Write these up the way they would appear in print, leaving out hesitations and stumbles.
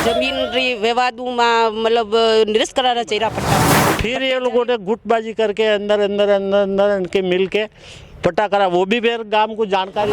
जमीन विवादों मतलब निरस्त कराना चाहिए पट्टा। फिर ये लोगों ने गुटबाजी करके अंदर अंदर अंदर अंदर इनके मिल के पट्टा करा, वो भी फिर गांव को जानकारी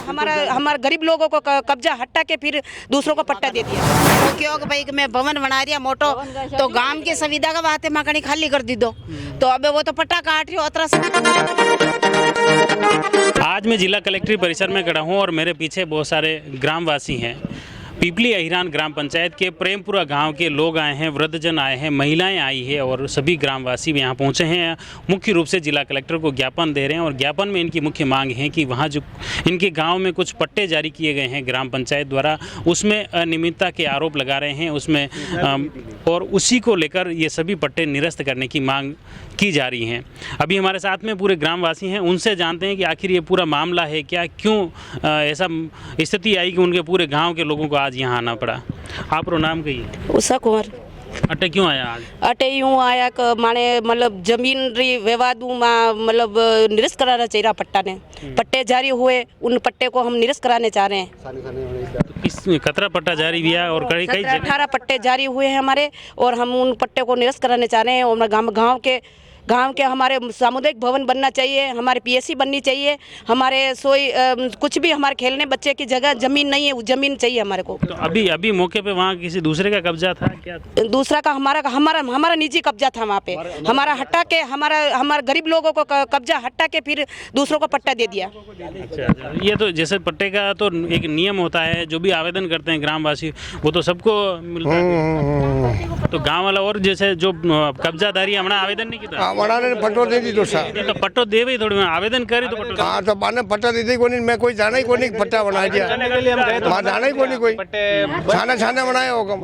हमारे गरीब लोगों को कब्जा हटा के फिर दूसरों को पट्टा दे दिया। तो क्यों कि भाई मैं भवन बना रिया मोटो तो गांव की सुविधा का बात है मकानी खाली कर दी दो तो अबे वो तो पट्टा काट रही हो अतरा। आज मैं जिला कलेक्ट्रेट परिसर में खड़ा हूँ और मेरे पीछे बहुत सारे ग्रामवासी हैं। पिपली अहिरान ग्राम पंचायत के प्रेमपुरा गांव के लोग आए हैं, वृद्धजन आए हैं, महिलाएं आई हैं और सभी ग्रामवासी यहाँ पहुँचे हैं। मुख्य रूप से जिला कलेक्टर को ज्ञापन दे रहे हैं और ज्ञापन में इनकी मुख्य मांग है कि वहाँ जो इनके गांव में कुछ पट्टे जारी किए गए हैं ग्राम पंचायत द्वारा, उसमें अनियमितता के आरोप लगा रहे हैं उसमें और उसी को लेकर ये सभी पट्टे निरस्त करने की मांग की जा रही हैं। अभी हमारे साथ में पूरे ग्रामवासी हैं, उनसे जानते हैं कि आखिर ये पूरा मामला है क्या, क्यों ऐसा स्थिति आई कि उनके पूरे गांव के लोगों को आज यहाँ आना पड़ा। आप रो नाम कहिए। उषा कुंवर। अटे क्यों आया आज? अटे यूँ आया कि माने मतलब जमीन विवादों मतलब निरस्त कराना चाहिए पट्टा ने। पट्टे जारी हुए, उन पट्टे को हम निरस्त कराने चाह रहे हैं। तो किस कतरा पट्टा जारी हुआ और कई 18 पट्टे जारी हुए हैं हमारे और हम उन पट्टे को निरस्त कराने चाह रहे हैं। और गांव के हमारे सामुदायिक भवन बनना चाहिए, हमारे पीएससी बननी चाहिए, हमारे कुछ भी हमारे खेलने बच्चे की जगह जमीन नहीं है, जमीन चाहिए हमारे को। तो अभी मौके पे वहाँ किसी दूसरे का कब्जा था क्या? दूसरा का हमारा निजी कब्जा था वहाँ पे। हमारा हटा के हमारे गरीब लोगों को कब्जा हटा के फिर दूसरों को पट्टा दे दिया। अच्छा, ये तो जैसे पट्टे का तो एक नियम होता है, जो भी आवेदन करते हैं ग्रामवासी वो तो सबको मिलता है। तो गाँव वाला और जैसे जो कब्जादारी हमारा आवेदन नहीं किया वडाने पट्टो दे दी तो तो पट्टो दे भाई थोड़ी आवेदन करी तो पट्टो। हाँ तो बाने पट्टा दी थी कोई मैं कोई जाना ही कोई पट्टा बना दिया वहाँ जाना ही कोई छाने बनाए होगा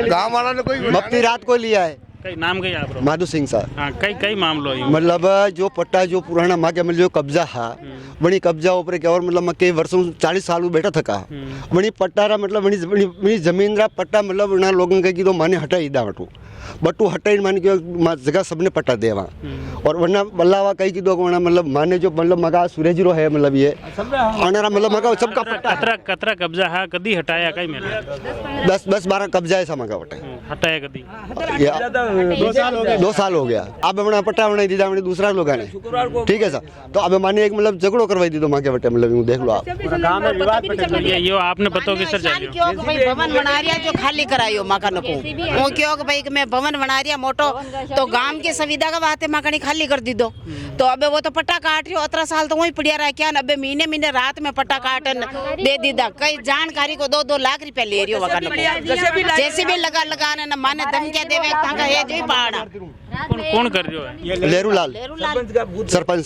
गाँव वाला ने कोई मफ्ती रात को लिया है। कई नाम कही आप? माधु सिंह सर। हाँ, कई मामलों मतलब जो पट्टा जो पुराना माँ के मतलब जो कब्जा है बनी कब्जा ऊपर क्या और मतलब कई वर्षों 40 साल बैठा थका बनी पट्टा रा मतलब बनी जमीन रा पट्टा मतलब लोगों के की तो माने हटाई दा बटू बटू हटाई मान के जगह सबने पट्टा देवा और वरना बल्लावा कई की दो मतलब माने जो मतलब मगा सूरज रो है मतलब ये आनारा मतलब मगा सबका कतरा कब्जा है कदी हटाया कई में 10-12 कब्जा है मगा बटे हटाया कदी 2 साल हो गया। अब अपना पट्टा बनाई दीदा अपने दूसरा लोग ने, ठीक है सर। तो अब माने एक मतलब झगड़ो करवाई दी तो माँ के बटे मतलब देख लो आप ये आपने पता कि सर क्यों कि भाई भवन बना रिया जो खाली करायो मकान को वो क्यों कि भाई मैं भवन बना रिया मोटो तो गांव की सुविधा का बात है मकानी खाली कर दी दो तो अबे वो तो पट्टा काट रही हो 18 साल तो वही पड़िया रहा क्या अबे महीने रात में पट्टा काटन दे दीदा कई जानकारी को 2-2 लाख रुपया ले रही हो मकान को जैसे भी लगाने न माने धमकियां देवे ताका ये जो पहाड़ा कौन कर रही हो? लेरूलाल सरपंच।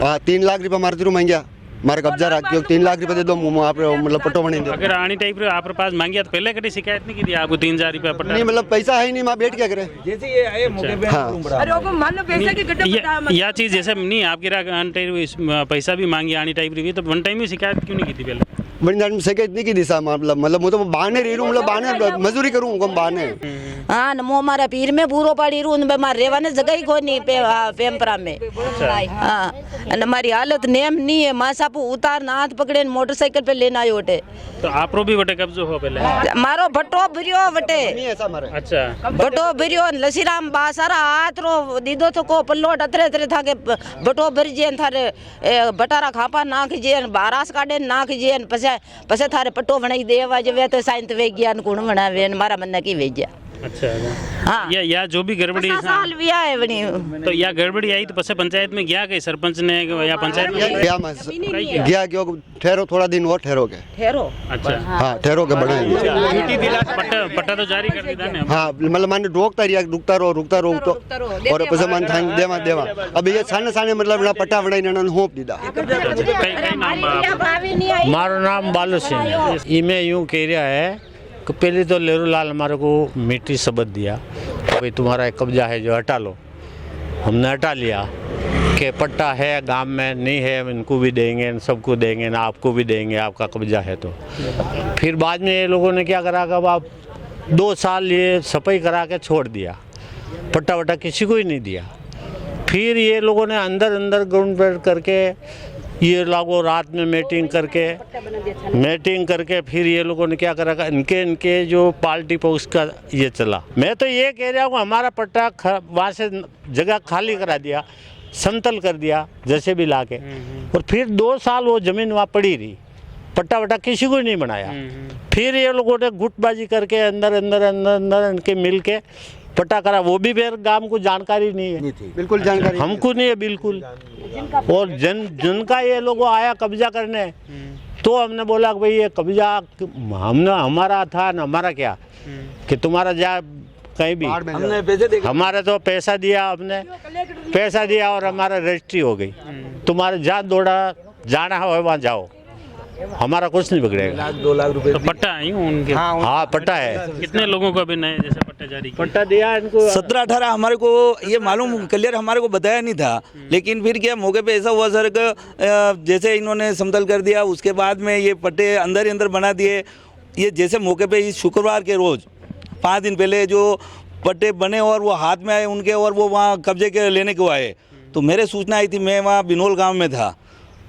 हाँ 3 लाख रुपया मारती रू मांगिया मारे कब्जा रख 3 लाख रुपए दे दो आप मतलब पट्टो बने दो। अगर आनी टाइप आप पास मांगिया तो पहले कभी शिकायत नहीं की थी आपको 3000 रुपया पट्टा? नहीं मतलब पैसा है ही नहीं माँ बैठ क्या करे जैसे ये आए मौके पे यह चीज जैसे नहीं आपकी पैसा भी मांगी आनी टाइप रही तो वन टाइम ही शिकायत क्यों नहीं की थी पहले? बड़ी शिकायत नहीं की दिशा मतलब वो तो बहाने रही रू मतलब बहाने मजदूरी करूँ बहाने। हाँ मो हमारा पीर में पूरो पड़ी रू मारे रेवाने जगह ही को नहीं पेमपरा में। हाँ हमारी हालत नेम नहीं है माँ सापू उतार ना हाथ पकड़े मोटरसाइकिल पे लेना आयो बटे तो आप रो भी बटे कब्जो हो पहले? मारो भट्टो भरियो बटे। अच्छा भट्टो भरियो लसीराम बा सारा हाथ रो दीदो तो को पल्लोट अतरे था के भट्टो भर जेन थारे बटारा खापा नाख जेन बारास काडे नाख जेन पसे थारे पट्टो बनाई देवा जवे तो साइंस विज्ञान गुण बनावे मारा मन की वेज्या। अच्छा हाँ या जो भी गड़बड़ी साल भी आए बनी तो या गड़बड़ी आई तो पसे पंचायत में गया कहीं सरपंच ने या पंचायत में गया क्यों ठहरो थोड़ा दिन और ठहरो के अच्छा हाँ ठहरो के बढ़ाएंगे पट्टा तो जारी कर दिया ना। हाँ मतलब माने रुकता रहो तो और पसे मान देवा अब ये साने मतलब पट्टा बनाई ने होप दीदा। मारो नाम बालू सिंह। इमे यूँ कह रहा है कि पहले तो लेरूलाल हमारे को मिट्टी सबक दिया भाई तुम्हारा एक कब्जा है जो हटा लो। हमने हटा लिया कि पट्टा है गांव में नहीं है इनको भी देंगे सबको देंगे ना आपको भी देंगे आपका कब्जा है तो। फिर बाद में ये लोगों ने क्या करा कि अब आप 2 साल ये सफाई करा के छोड़ दिया, पट्टा वट्टा किसी को ही नहीं दिया। फिर ये लोगों ने अंदर ग्राउंड पर करके ये लोगों रात में मीटिंग करके फिर ये लोगों ने क्या करा, इनके जो पार्टी पे उसका ये चला। मैं तो ये कह रहा हूँ हमारा पट्टा वहाँ से जगह खाली करा दिया, समतल कर दिया जैसे भी लाके, और फिर 2 साल वो जमीन वहाँ पड़ी रही, पट्टा वट्टा किसी को नहीं बनाया। फिर ये लोगों ने गुटबाजी करके अंदर इनके मिल के पट्टा करा, वो भी फिर गांव को जानकारी नहीं है, बिल्कुल जानकारी हमको नहीं है बिल्कुल। और जिनका ये लोगों आया कब्जा करने, तो हमने बोला कि भाई ये कब्जा हमारा था न हमारा क्या, कि तुम्हारा जा कहीं भी, हमने पैसे दे, हमारा तो पैसा दिया, हमने पैसा दिया और हमारा रजिस्ट्री हो गई, तुम्हारे जहाँ दौड़ा जाना है वहाँ जाओ, हमारा कुछ नहीं बिगड़ेगा। 2 लाख रुपए तो पट्टा है यूं उनके? हाँ पट्टा है। कितने लोगों को अभी नए जैसे पट्टा जारी किया? पट्टा दिया इनको 17-18 हमारे को ये मालूम क्लियर हमारे को बताया नहीं था, लेकिन फिर क्या मौके पे ऐसा हुआ सर कि जैसे इन्होंने समतल कर दिया, उसके बाद में ये पट्टे अंदर ही अंदर बना दिए। ये जैसे मौके पे इस शुक्रवार के रोज़ 5 दिन पहले जो पट्टे बने और वो हाथ में आए उनके, और वो वहाँ कब्जे के लेने को आए, तो मेरे सूचना आई थी, मैं वहाँ बिनोल गाँव में था,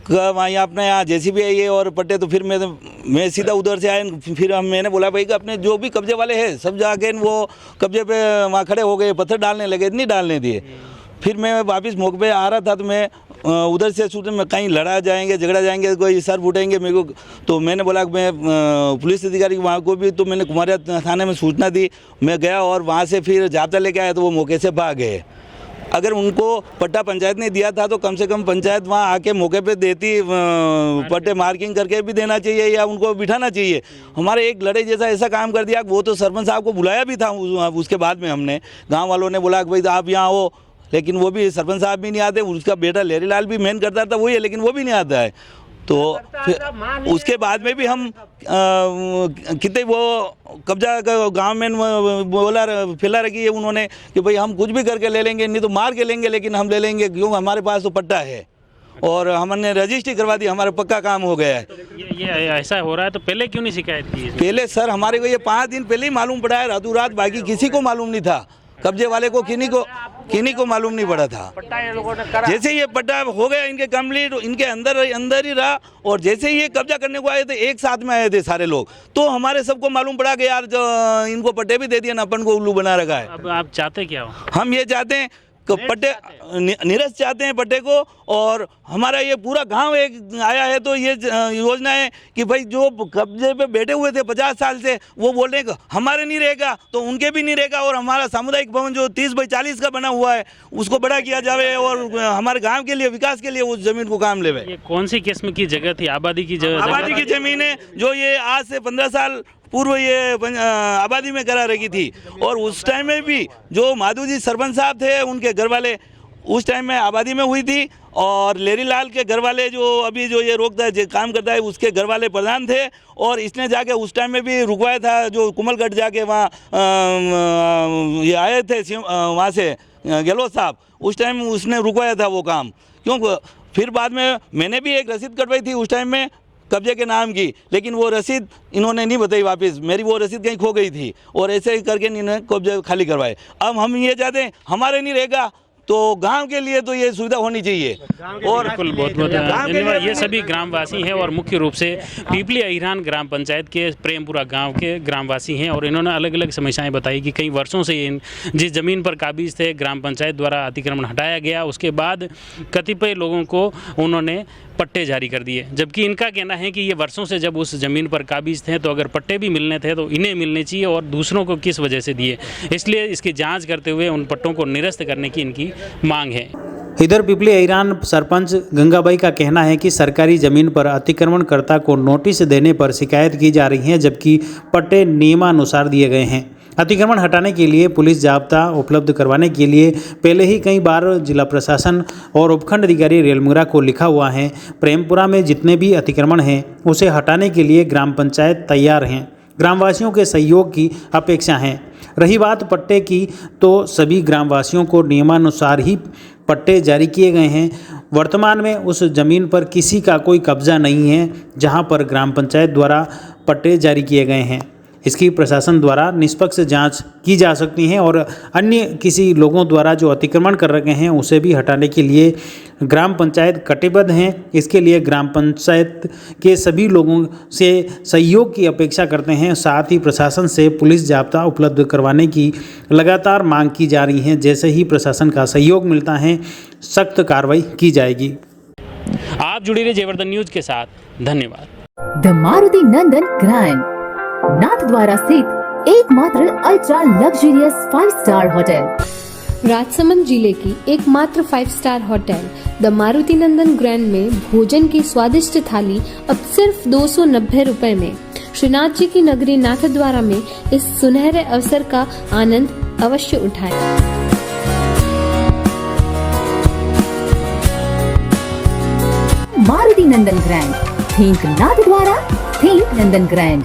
वहाँ अपने यहाँ जेसीबी आई है और पट्टे, तो फिर मैं सीधा उधर से आया। फिर मैंने बोला भाई कि अपने जो भी कब्जे वाले हैं सब जाके वो कब्जे पे वहाँ खड़े हो गए, पत्थर डालने लगे, नहीं डालने दिए। फिर मैं वापस मौके पे आ रहा था, तो मैं उधर से सोचा मैं कहीं लड़ा जाएंगे, झगड़ा जाएंगे, कोई सर फूटेंगे मेरे को, तो मैंने बोला कि मैं पुलिस अधिकारी वहाँ को भी, तो मैंने कुमारिया थाने में सूचना दी। मैं गया और वहाँ से फिर जाब्ता लेके आया, तो वो मौके से भाग गए। अगर उनको पट्टा पंचायत ने दिया था तो कम से कम पंचायत वहाँ आके मौके पे देती, पट्टे मार्किंग करके भी देना चाहिए या उनको बिठाना चाहिए। हमारे एक लड़े जैसा ऐसा काम कर दिया, वो तो सरपंच साहब को बुलाया भी था, उसके बाद में हमने गांव वालों ने बोला कि भाई आप यहाँ हो, लेकिन वो भी सरपंच साहब भी नहीं आते। उसका बेटा लेरी लाल भी मेन करता था वही है, लेकिन वो भी नहीं आता है। तो फिर उसके बाद में भी हम कितने वो कब्जा गांव में बोला फैला रखी है उन्होंने कि भाई हम कुछ भी करके ले लेंगे, नहीं तो मार के लेंगे, लेकिन हम ले लेंगे, क्यों हमारे पास तो पट्टा है और हमने रजिस्ट्री करवा दी, हमारा पक्का काम हो गया है। तो ये ऐसा हो रहा है तो पहले क्यों नहीं शिकायत की? पहले सर हमारे को ये 5 दिन पहले ही मालूम पड़ा है, रातों रात, बाकी किसी को मालूम नहीं था, कब्जे वाले को किन्हीं को मालूम नहीं पड़ा था। जैसे ये पट्टा हो गया इनके कंप्लीट, इनके अंदर ही रहा, और जैसे ही ये कब्जा करने को आए थे, एक साथ में आए थे सारे लोग, तो हमारे सबको मालूम पड़ा कि यार जो इनको पट्टे भी दे दिए ना, अपन को उल्लू बना रखा है। अब आप चाहते क्या हो? हम ये चाहते हैं कि पट्टे निरस्त चाहते हैं पट्टे को, और हमारा ये पूरा गांव एक आया है, तो ये योजना है कि भाई जो कब्जे पे बैठे हुए थे 50 साल से, वो बोल रहे हैं हमारे नहीं रहेगा तो उनके भी नहीं रहेगा, और हमारा सामुदायिक भवन जो 30x40 का बना हुआ है उसको बड़ा किया जाए, और हमारे गांव के लिए विकास के लिए उस जमीन को काम लेवे। ये कौन सी किस्म की जगह थी? आबादी की जगह? आबादी की जमीन है, जो ये आज से 15 साल पूर्व ये आबादी में करा रखी थी, और उस टाइम में भी जो माधु जी सरपंच साहब थे, उनके घर वाले उस टाइम में आबादी में हुई थी, और लेरी लाल के घर वाले जो अभी जो ये रोकता है, जो काम करता है, उसके घर वाले प्रधान थे, और इसने जाके उस टाइम में भी रुकवाया था, जो कुमलगढ़ जाके वहाँ ये आए थे वहाँ से गहलोत साहब, उस टाइम उसने रुकवाया था वो काम। क्यों? फिर बाद में मैंने भी एक रसीद कटवाई थी उस टाइम में कब्जे के नाम की, लेकिन वो रसीद इन्होंने नहीं बताई वापस, मेरी वो रसीद कहीं खो गई थी, और ऐसे ही करके इन्होंने कब्जे खाली करवाए। अब हम ये चाहते हैं हमारे नहीं रहेगा तो गांव के लिए तो ये सुविधा होनी चाहिए। और बिल्कुल, बहुत बहुत धन्यवाद। ये सभी ग्रामवासी हैं और मुख्य रूप से पीपली अहिरान ग्राम पंचायत के प्रेमपुरा गांव के ग्रामवासी हैं, और इन्होंने अलग अलग समस्याएं बताई कि कई वर्षों से जिस ज़मीन पर काबिज थे ग्राम पंचायत द्वारा अतिक्रमण हटाया गया, उसके बाद कतिपय लोगों को उन्होंने पट्टे जारी कर दिए, जबकि इनका कहना है कि ये वर्षों से जब उस ज़मीन पर काबिज थे तो अगर पट्टे भी मिलने थे तो इन्हें मिलने चाहिए, और दूसरों को किस वजह से दिए, इसलिए इसकी जांच करते हुए उन पट्टों को निरस्त करने की इनकी मांग है। इधर पिपली अहिरान सरपंच गंगाबाई का कहना है कि सरकारी जमीन पर अतिक्रमणकर्ता को नोटिस देने पर शिकायत की जा रही है, जबकि पट्टे नियमानुसार दिए गए हैं। अतिक्रमण हटाने के लिए पुलिस जाब्ता उपलब्ध करवाने के लिए पहले ही कई बार जिला प्रशासन और उपखंड अधिकारी रेलमुरा को लिखा हुआ है। प्रेमपुरा में जितने भी अतिक्रमण हैं उसे हटाने के लिए ग्राम पंचायत तैयार हैं। ग्रामवासियों के सहयोग की अपेक्षा है। रही बात पट्टे की, तो सभी ग्रामवासियों को नियमानुसार ही पट्टे जारी किए गए हैं। वर्तमान में उस जमीन पर किसी का कोई कब्जा नहीं है जहां पर ग्राम पंचायत द्वारा पट्टे जारी किए गए हैं। इसकी प्रशासन द्वारा निष्पक्ष जांच की जा सकती है और अन्य किसी लोगों द्वारा जो अतिक्रमण कर रखे हैं उसे भी हटाने के लिए ग्राम पंचायत कटिबद्ध हैं। इसके लिए ग्राम पंचायत के सभी लोगों से सहयोग की अपेक्षा करते हैं। साथ ही प्रशासन से पुलिस जाब्ता उपलब्ध करवाने की लगातार मांग की जा रही है। जैसे ही प्रशासन का सहयोग मिलता है सख्त कार्रवाई की जाएगी। आप जुड़े रहिए जयवर्धन न्यूज के साथ। धन्यवाद। The Maruti Nandan grand Nathdwara स्थित एकमात्र ultra luxurious 5 star hotel. Rajsamand जिले की एकमात्र 5 star hotel the Maruti Nandan grand में भोजन की स्वादिष्ट थाली अब सिर्फ 290 रुपए में। श्रीनाथ जी की नगरी नाथद्वारा में इस सुनहरे अवसर का आनंद अवश्य उठाएं। मारुति नंदन ग्रैंड, थिंक नाथद्वारा, थिंक नंदन ग्रैंड।